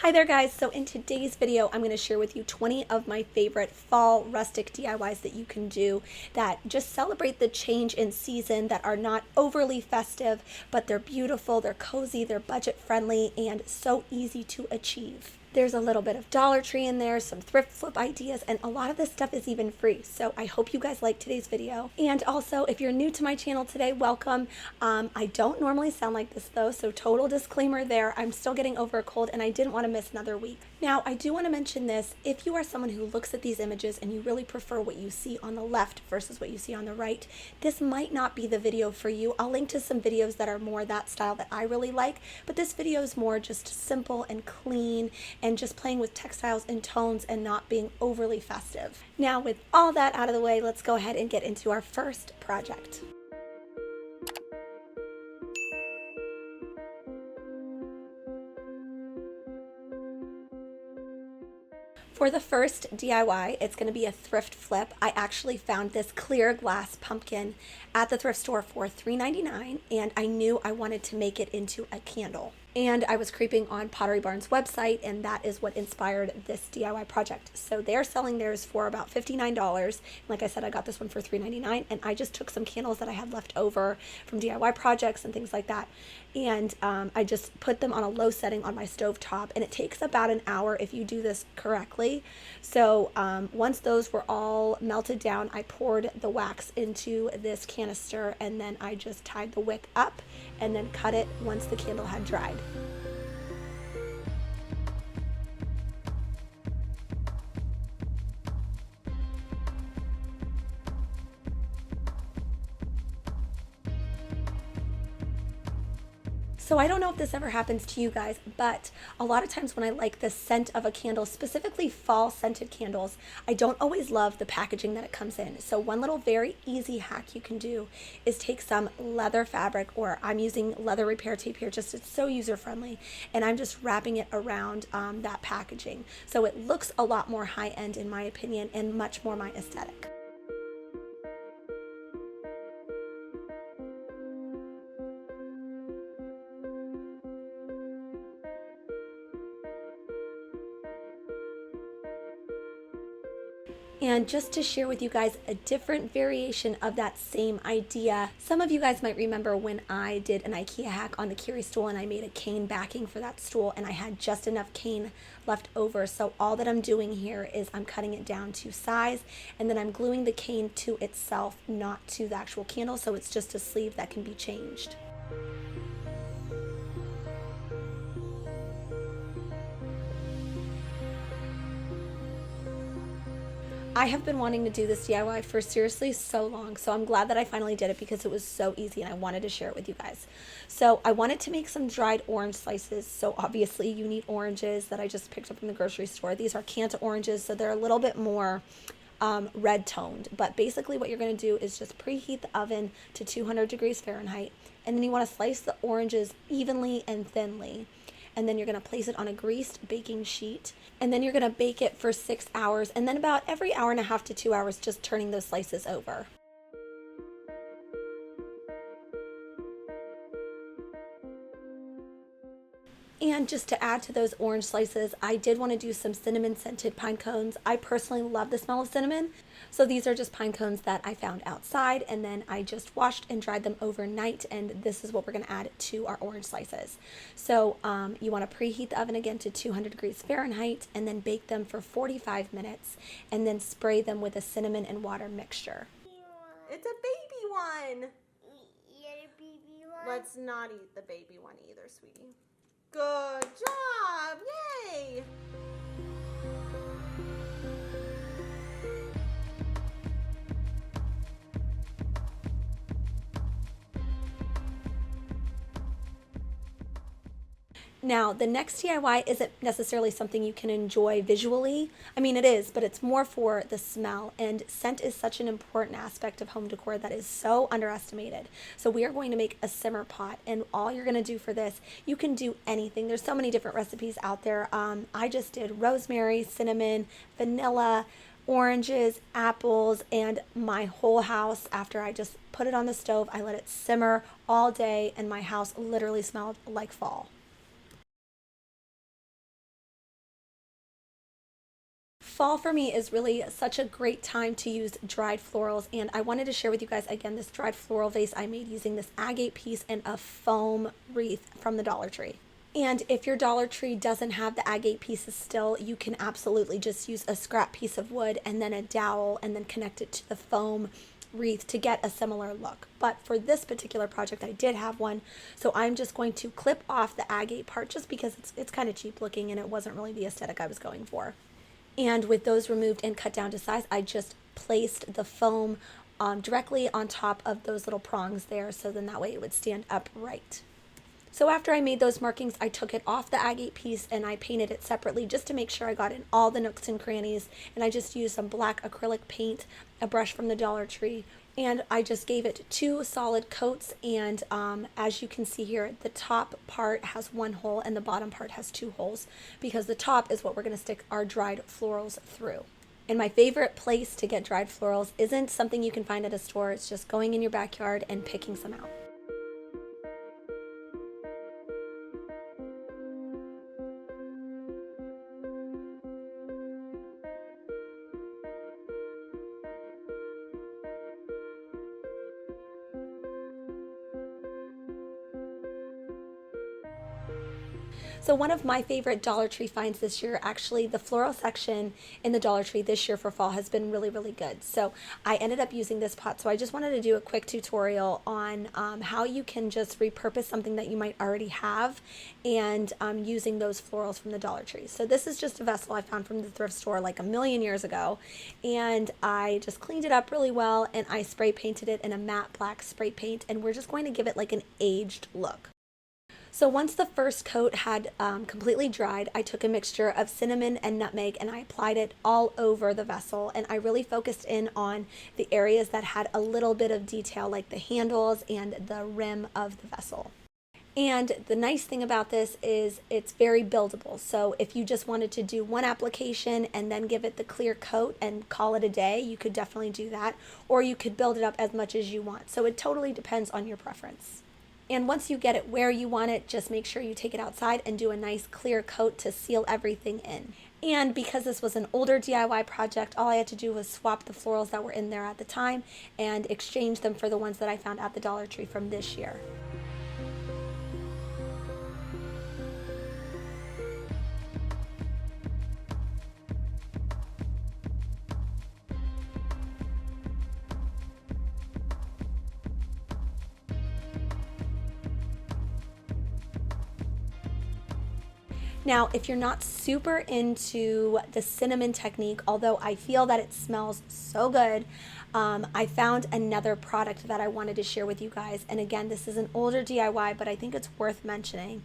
Hi there guys, so in today's video I'm going to share with you 20 of my favorite fall rustic DIYs that you can do that just celebrate the change in season, that are not overly festive, but they're beautiful, they're cozy, they're budget friendly, and so easy to achieve. There's a little bit of Dollar Tree in there, some thrift flip ideas, and a lot of this stuff is even free. So I hope you guys like today's video. And also, if you're new to my channel today, welcome. I don't normally sound like this though, so total disclaimer there. I'm still getting over a cold and I didn't want to miss another week. Now, I do want to mention this. If you are someone who looks at these images and you really prefer what you see on the left versus what you see on the right, this might not be the video for you. I'll link to some videos that are more that style that I really like, but this video is more just simple and clean and just playing with textiles and tones and not being overly festive. Now, with all that out of the way, let's go ahead and get into our first project. For the first DIY, it's going to be a thrift flip. I actually found this clear glass pumpkin at the thrift store for $3.99, and I knew I wanted to make it into a candle. And I was creeping on Pottery Barn's website, and that is what inspired this DIY project. So they're selling theirs for about $59. Like I said, I got this one for $3.99, and I just took some candles that I had left over from DIY projects and things like that, and I just put them on a low setting on my stove top, and it takes about an hour if you do this correctly. So once those were all melted down, I poured the wax into this canister, and then I just tied the wick up and then cut it once the candle had dried. So I don't know if this ever happens to you guys, but a lot of times when I like the scent of a candle, specifically fall scented candles, I don't always love the packaging that it comes in. So one little very easy hack you can do is take some leather fabric, or I'm using leather repair tape here, just it's so user friendly, and I'm just wrapping it around that packaging. So it looks a lot more high end in my opinion and much more my aesthetic. And just to share with you guys a different variation of that same idea, some of you guys might remember when I did an IKEA hack on the Curie stool and I made a cane backing for that stool, and I had just enough cane left over. So all that I'm doing here is I'm cutting it down to size, and then I'm gluing the cane to itself, not to the actual candle, so it's just a sleeve that can be changed. I have been wanting to do this DIY for seriously so long, so I'm glad that I finally did it because it was so easy and I wanted to share it with you guys. So I wanted to make some dried orange slices, so obviously you need oranges that I just picked up from the grocery store. These are Canta oranges, so they're a little bit more red toned, but basically what you're going to do is just preheat the oven to 200 degrees Fahrenheit, and then you want to slice the oranges evenly and thinly. And then you're going to place it on a greased baking sheet, and then you're going to bake it for 6 hours, and then about every hour and a half to 2 hours just turning those slices over. And just to add to those orange slices, I did want to do some cinnamon scented pine cones. I personally love the smell of cinnamon. So these are just pine cones that I found outside, and then I just washed and dried them overnight, and this is what we're going to add to our orange slices. So you want to preheat the oven again to 200 degrees Fahrenheit and then bake them for 45 minutes and then spray them with a cinnamon and water mixture. It's a baby one. Eat a baby one. Let's not eat the baby one either, sweetie. Good job! Yay! Now, the next DIY isn't necessarily something you can enjoy visually. I mean, it is, but it's more for the smell, and scent is such an important aspect of home decor that is so underestimated. So we are going to make a simmer pot, and all you're going to do for this, you can do anything. There's so many different recipes out there. I just did rosemary, cinnamon, vanilla, oranges, apples, and my whole house, after I just put it on the stove, I let it simmer all day, and my house literally smelled like fall. Fall for me is really such a great time to use dried florals, and I wanted to share with you guys again this dried floral vase I made using this agate piece and a foam wreath from the Dollar Tree. And if your Dollar Tree doesn't have the agate pieces still, you can absolutely just use a scrap piece of wood and then a dowel and then connect it to the foam wreath to get a similar look. But for this particular project I did have one, so I'm just going to clip off the agate part just because it's kind of cheap looking and it wasn't really the aesthetic I was going for. And with those removed and cut down to size, I just placed the foam directly on top of those little prongs there, so then that way it would stand upright. So after I made those markings, I took it off the agate piece and I painted it separately just to make sure I got in all the nooks and crannies. And I just used some black acrylic paint, a brush from the Dollar Tree, and I just gave it 2 solid coats. And as you can see here, the top part has 1 hole and the bottom part has 2 holes because the top is what we're going to stick our dried florals through. And my favorite place to get dried florals isn't something you can find at a store. It's just going in your backyard and picking some out. So one of my favorite Dollar Tree finds this year, actually the floral section in the Dollar Tree this year for fall has been really, really good. So I ended up using this pot. So I just wanted to do a quick tutorial on how you can just repurpose something that you might already have and using those florals from the Dollar Tree. So this is just a vessel I found from the thrift store like a million years ago. And I just cleaned it up really well and I spray painted it in a matte black spray paint. And we're just going to give it like an aged look. So once the first coat had completely dried, I took a mixture of cinnamon and nutmeg and I applied it all over the vessel, and I really focused in on the areas that had a little bit of detail like the handles and the rim of the vessel. And the nice thing about this is it's very buildable. So if you just wanted to do one application and then give it the clear coat and call it a day, you could definitely do that, or you could build it up as much as you want. So it totally depends on your preference. And once you get it where you want it, just make sure you take it outside and do a nice clear coat to seal everything in. And because this was an older DIY project, all I had to do was swap the florals that were in there at the time and exchange them for the ones that I found at the Dollar Tree from this year. Now, if you're not super into the cinnamon technique, although I feel that it smells so good, I found another product that I wanted to share with you guys. And again, this is an older DIY, but I think it's worth mentioning.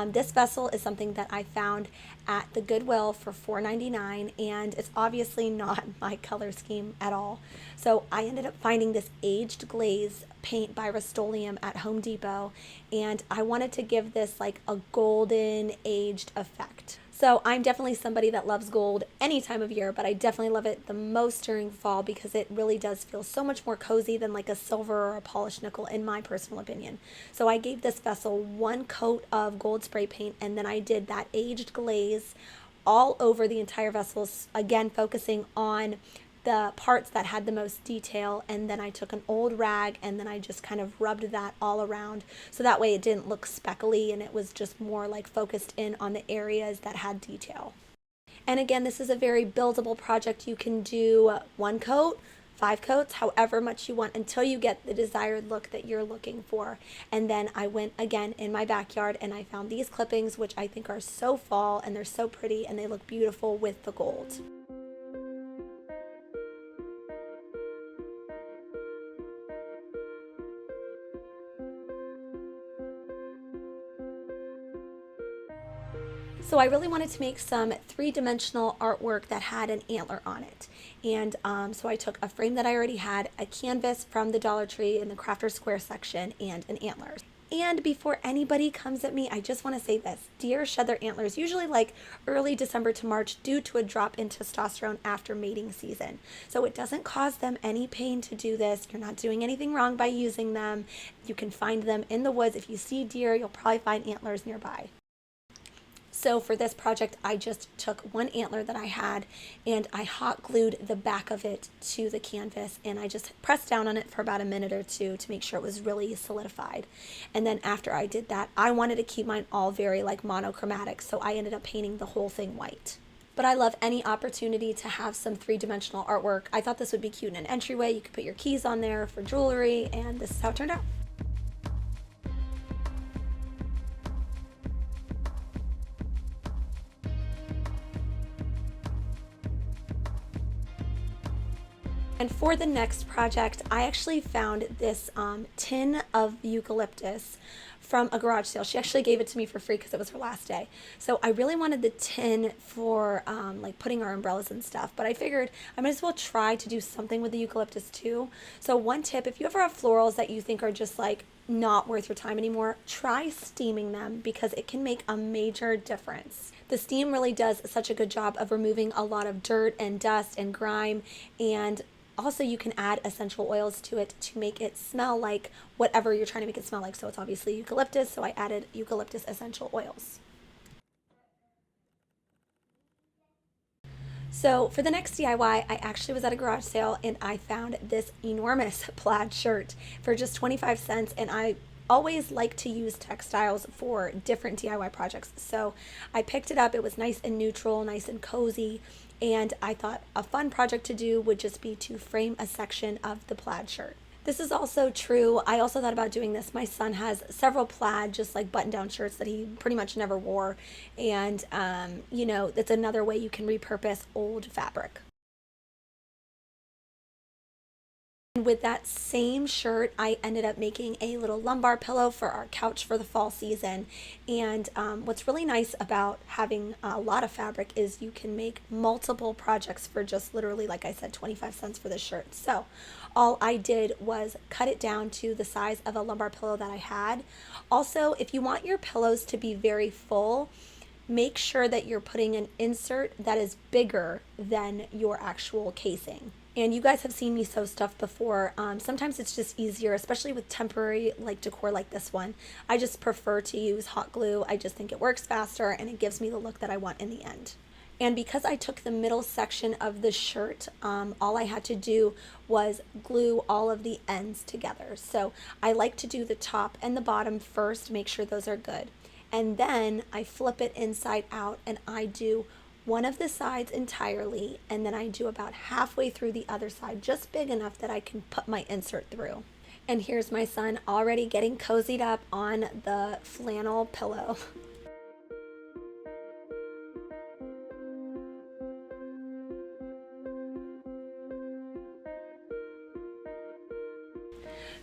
This vessel is something that I found at the Goodwill for $4.99, and it's obviously not my color scheme at all. So I ended up finding this aged glaze paint by Rust-Oleum at Home Depot, and I wanted to give this like a golden aged effect. So I'm definitely somebody that loves gold any time of year, but I definitely love it the most during fall because it really does feel so much more cozy than like a silver or a polished nickel in my personal opinion. So I gave this vessel 1 coat of gold spray paint, and then I did that aged glaze all over the entire vessel, again focusing on the parts that had the most detail, and then I took an old rag and then I just kind of rubbed that all around so that way it didn't look speckly and it was just more like focused in on the areas that had detail. And again, this is a very buildable project. You can do 1 coat, 5 coats, however much you want until you get the desired look that you're looking for. And then I went again in my backyard and I found these clippings, which I think are so fall and they're so pretty and they look beautiful with the gold. So I really wanted to make some 3-dimensional artwork that had an antler on it. And so I took a frame that I already had, a canvas from the Dollar Tree in the Crafter Square section, and an antler. And before anybody comes at me, I just want to say this. Deer shed their antlers usually like early December to March due to a drop in testosterone after mating season. So it doesn't cause them any pain to do this. You're not doing anything wrong by using them. You can find them in the woods. If you see deer, you'll probably find antlers nearby. So for this project, I just took one antler that I had and I hot glued the back of it to the canvas, and I just pressed down on it for about a minute or two to make sure it was really solidified. And then after I did that, I wanted to keep mine all very like monochromatic, so I ended up painting the whole thing white. But I love any opportunity to have some three-dimensional artwork. I thought this would be cute in an entryway. You could put your keys on there for jewelry, and this is how it turned out. And for the next project, I actually found this tin of eucalyptus from a garage sale. She actually gave it to me for free because it was her last day. So I really wanted the tin for like putting our umbrellas and stuff, but I figured I might as well try to do something with the eucalyptus too. So one tip, if you ever have florals that you think are just like not worth your time anymore, try steaming them because it can make a major difference. The steam really does such a good job of removing a lot of dirt and dust and grime, and also you can add essential oils to it to make it smell like whatever you're trying to make it smell like. So it's obviously eucalyptus, so I added eucalyptus essential oils. So for the next DIY, I actually was at a garage sale and I found this enormous plaid shirt for just 25 cents, and I always like to use textiles for different DIY projects. So I picked it up. It was nice and neutral, nice and cozy, and I thought a fun project to do would just be to frame a section of the plaid shirt. This is also true. I also thought about doing this. My son has several plaid, just like button-down shirts that he pretty much never wore, and you know, that's another way you can repurpose old fabric. With that same shirt, I ended up making a little lumbar pillow for our couch for the fall season. And what's really nice about having a lot of fabric is you can make multiple projects for just literally, like I said, 25 cents for this shirt. So all I did was cut it down to the size of a lumbar pillow that I had. Also, if you want your pillows to be very full, make sure that you're putting an insert that is bigger than your actual casing. And you guys have seen me sew stuff before. Sometimes it's just easier, especially with temporary like decor like this one. I just prefer to use hot glue. I just think it works faster and it gives me the look that I want in the end. And because I took the middle section of the shirt, all I had to do was glue all of the ends together. So I like to do the top and the bottom first, make sure those are good. And then I flip it inside out and I do one of the sides entirely, and then I do about halfway through the other side, just big enough that I can put my insert through. And here's my son already getting cozied up on the flannel pillow.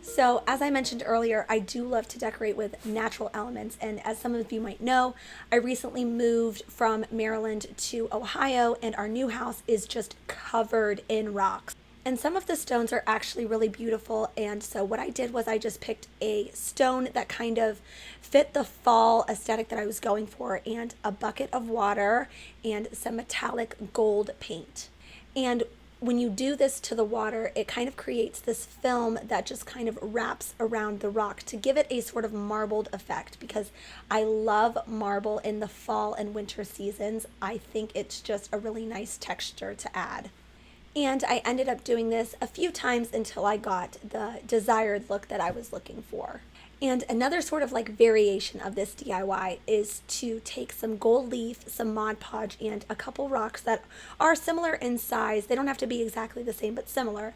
So as I mentioned earlier, I do love to decorate with natural elements, and as some of you might know, I recently moved from Maryland to Ohio, and our new house is just covered in rocks. And some of the stones are actually really beautiful, and so what I did was I just picked a stone that kind of fit the fall aesthetic that I was going for, and a bucket of water and some metallic gold paint. And when you do this to the water, it kind of creates this film that just kind of wraps around the rock to give it a sort of marbled effect, because I love marble in the fall and winter seasons. I think it's just a really nice texture to add. And I ended up doing this a few times until I got the desired look that I was looking for. And another sort of like variation of this DIY is to take some gold leaf, some Mod Podge, and a couple rocks that are similar in size. They don't have to be exactly the same, but similar.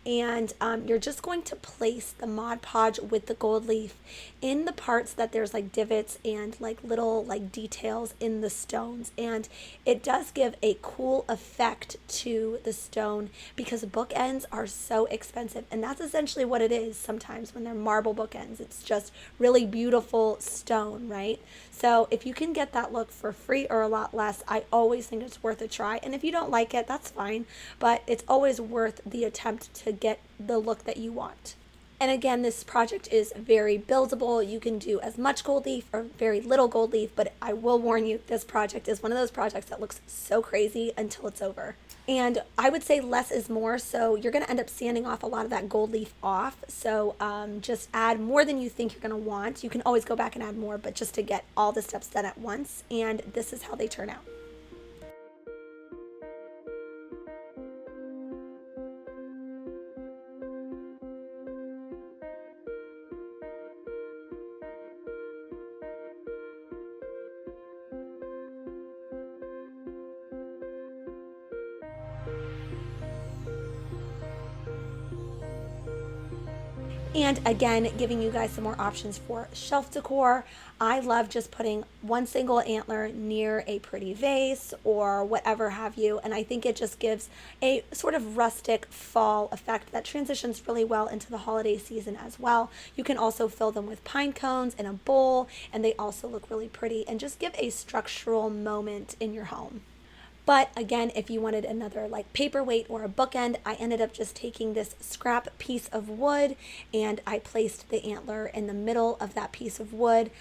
And you're just going to place the Mod Podge with the gold leaf in the parts that there's like divots and like little like details in the stones, and it does give a cool effect to the stone because bookends are so expensive, and that's essentially what it is sometimes when they're marble bookends. It's just really beautiful stone, right? So if you can get that look for free or a lot less, I always think it's worth a try. And if you don't like it, that's fine, but it's always worth the attempt to get the look that you want. And again, this project is very buildable. You can do as much gold leaf or very little gold leaf, but I will warn you, this project is one of those projects that looks so crazy until it's over. And I would say less is more, so you're going to end up sanding off a lot of that gold leaf off. So just add more than you think you're going to want. You can always go back and add more, but just to get all the steps done at once. And this is how they turn out. And again, giving you guys some more options for shelf decor. I love just putting one single antler near a pretty vase or whatever have you. And I think it just gives a sort of rustic fall effect that transitions really well into the holiday season as well. You can also fill them with pine cones in a bowl, and they also look really pretty and just give a structural moment in your home. But again, if you wanted another like paperweight or a bookend, I ended up just taking this scrap piece of wood and I placed the antler in the middle of that piece of wood.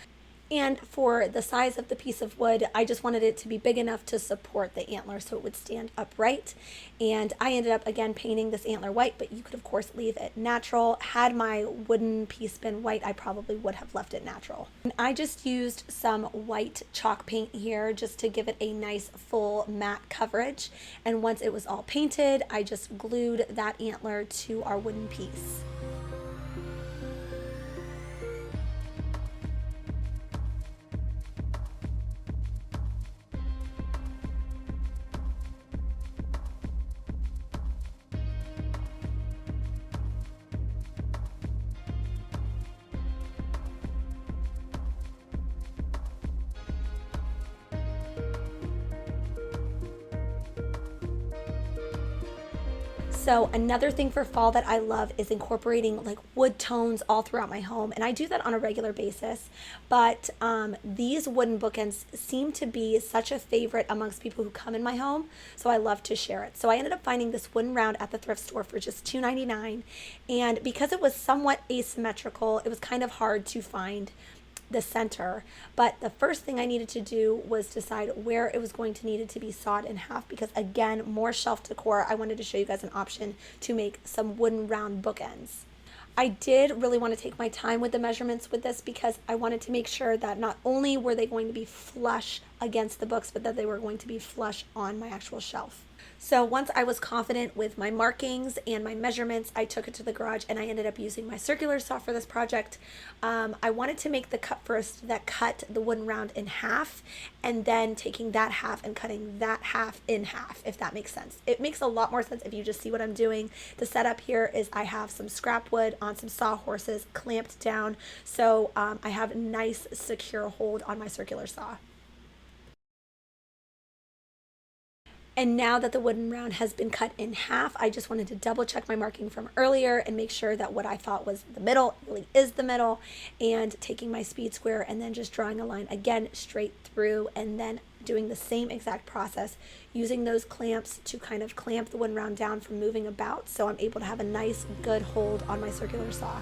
And for the size of the piece of wood, I just wanted it to be big enough to support the antler so it would stand upright. And I ended up again painting this antler white, but you could of course leave it natural. Had my wooden piece been white, I probably would have left it natural. And I just used some white chalk paint here just to give it a nice full matte coverage. And once it was all painted, I just glued that antler to our wooden piece. So another thing for fall that I love is incorporating like wood tones all throughout my home. And I do that on a regular basis, but these wooden bookends seem to be such a favorite amongst people who come in my home. So I love to share it. So I ended up finding this wooden round at the thrift store for just $2.99. And because it was somewhat asymmetrical, it was kind of hard to find the center. But the first thing I needed to do was decide where it was going to need to be sawed in half, because again, more shelf decor, I wanted to show you guys an option to make some wooden round bookends. I did really want to take my time with the measurements with this because I wanted to make sure that not only were they going to be flush against the books, but that they were going to be flush on my actual shelf. So once I was confident with my markings and my measurements, I took it to the garage and I ended up using my circular saw for this project. I wanted to make the cut first that cut the wooden round in half, and then taking that half and cutting that half in half, if that makes sense. It makes a lot more sense if you just see what I'm doing. The setup here is I have some scrap wood on some sawhorses clamped down, so I have a nice secure hold on my circular saw. And now that the wooden round has been cut in half, I just wanted to double check my marking from earlier and make sure that what I thought was the middle really is the middle, and taking my speed square and then just drawing a line again straight through, and then doing the same exact process using those clamps to kind of clamp the wooden round down from moving about, so I'm able to have a nice good hold on my circular saw.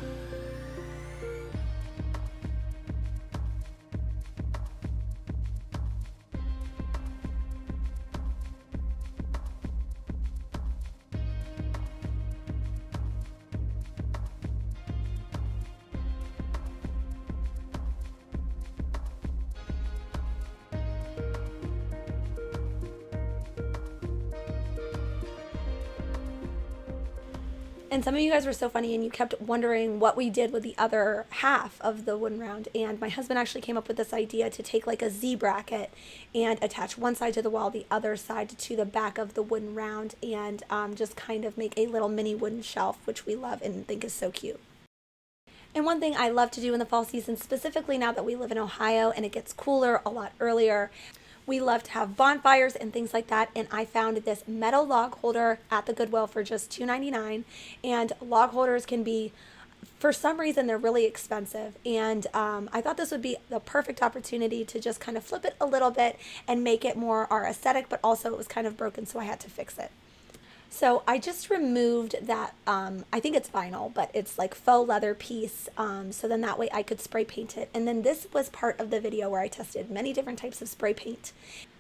And some of you guys were so funny and you kept wondering what we did with the other half of the wooden round. And my husband actually came up with this idea to take like a Z bracket and attach one side to the wall, the other side to the back of the wooden round, and just kind of make a little mini wooden shelf, which we love and think is so cute. And one thing I love to do in the fall season, specifically now that we live in Ohio and it gets cooler a lot earlier, we love to have bonfires and things like that, and I found this metal log holder at the Goodwill for just $2.99. And log holders can be, for some reason, they're really expensive, and I thought this would be the perfect opportunity to just kind of flip it a little bit and make it more our aesthetic, but also it was kind of broken, so I had to fix it. So I just removed that, I think it's vinyl, but it's like faux leather piece. So then that way I could spray paint it. And then this was part of the video where I tested many different types of spray paint.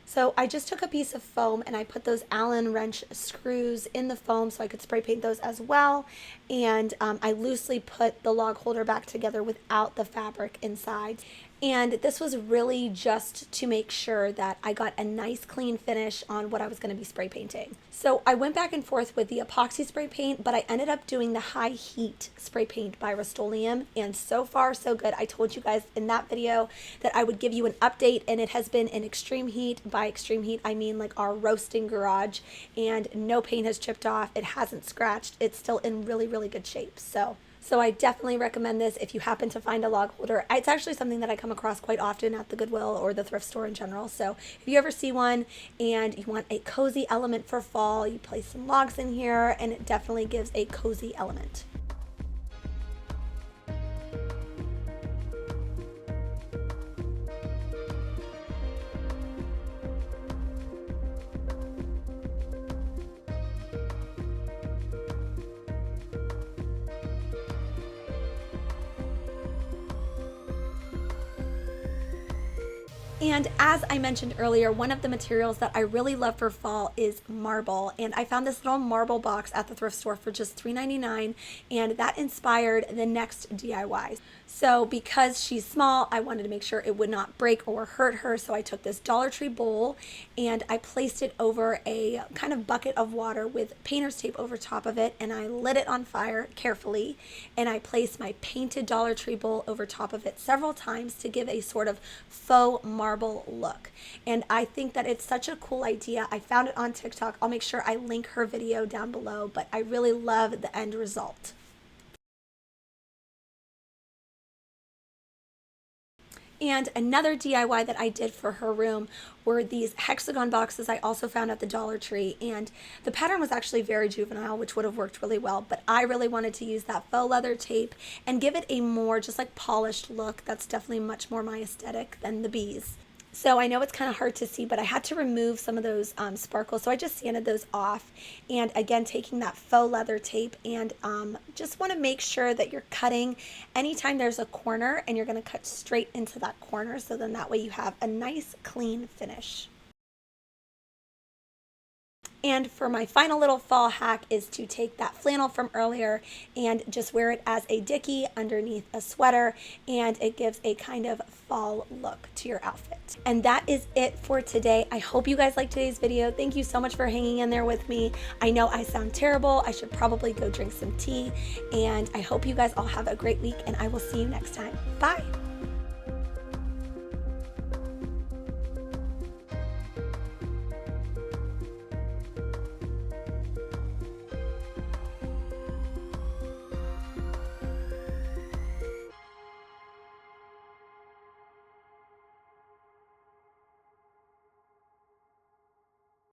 So I just took a piece of foam and I put those Allen wrench screws in the foam so I could spray paint those as well. And I loosely put the log holder back together without the fabric inside. And this was really just to make sure that I got a nice clean finish on what I was going to be spray painting. So I went back and forth with the epoxy spray paint, but I ended up doing the high heat spray paint by Rust-Oleum, and so far so good. I told you guys in that video that I would give you an update, and it has been in extreme heat. By extreme heat I mean like our roasting garage, and no paint has chipped off, it hasn't scratched, it's still in really good shape. So I definitely recommend this if you happen to find a log holder. It's actually something that I come across quite often at the Goodwill or the thrift store in general. So if you ever see one and you want a cozy element for fall, you place some logs in here and it definitely gives a cozy element. And as I mentioned earlier, one of the materials that I really love for fall is marble. And I found this little marble box at the thrift store for just $3.99, and that inspired the next DIY. So because she's small, I wanted to make sure it would not break or hurt her. So I took this Dollar Tree bowl and I placed it over a kind of bucket of water with painter's tape over top of it, and I lit it on fire carefully, and I placed my painted Dollar Tree bowl over top of it several times to give a sort of faux marble look. And I think that it's such a cool idea. I found it on TikTok. I'll make sure I link her video down below, but I really love the end result. And another DIY that I did for her room were these hexagon boxes I also found at the Dollar Tree. And the pattern was actually very juvenile, which would have worked really well. But I really wanted to use that faux leather tape and give it a more just like polished look. That's definitely much more my aesthetic than the bees. So I know it's kind of hard to see, but I had to remove some of those sparkles. So I just sanded those off. And again, taking that faux leather tape, and just want to make sure that you're cutting anytime there's a corner, and you're going to cut straight into that corner. So then that way you have a nice clean finish. And for my final little fall hack is to take that flannel from earlier and just wear it as a dickie underneath a sweater, and it gives a kind of fall look to your outfit. And that is it for today. I hope you guys liked today's video. Thank you so much for hanging in there with me. I know I sound terrible. I should probably go drink some tea, and I hope you guys all have a great week, and I will see you next time. Bye.